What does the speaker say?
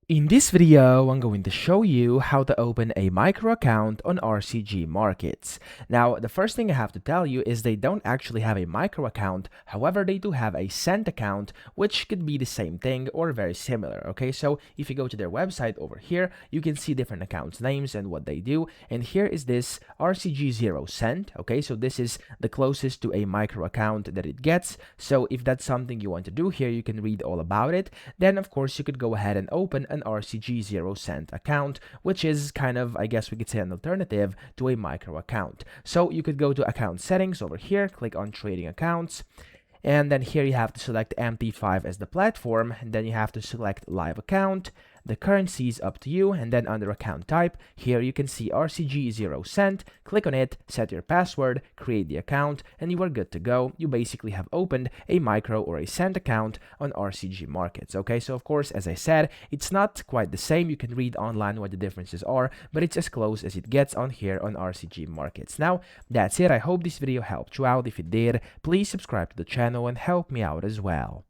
In this video, I'm going to show you how to open a micro account on RCG Markets. Now, the first thing I have to tell you is they don't actually have a micro account. However, they do have a cent account, which could be the same thing or very similar. Okay, so if you go to their website over here, you can see different accounts names and what they do. And here is this RCG 0 cent. Okay, so this is the closest to a micro account that it gets. So if that's something you want to do here, you can read all about it. Then, of course, you could go ahead and open an RCG 0 cent account, which is kind of, I guess we could say, an alternative to a micro account. So you could go to account settings over here, click on trading accounts, and then here you have to select MT5 as the platform, and then you have to select live account. The currency is up to you, and then under account type, here you can see RCG 0 cent. Click on it, set your password, create the account, and you are good to go. You basically have opened a micro or a cent account on RCG Markets. Okay, so of course, as I said, it's not quite the same. You can read online what the differences are, but it's as close as it gets on here on RCG Markets. Now, that's it. I hope this video helped you out. If it did, please subscribe to the channel and help me out as well.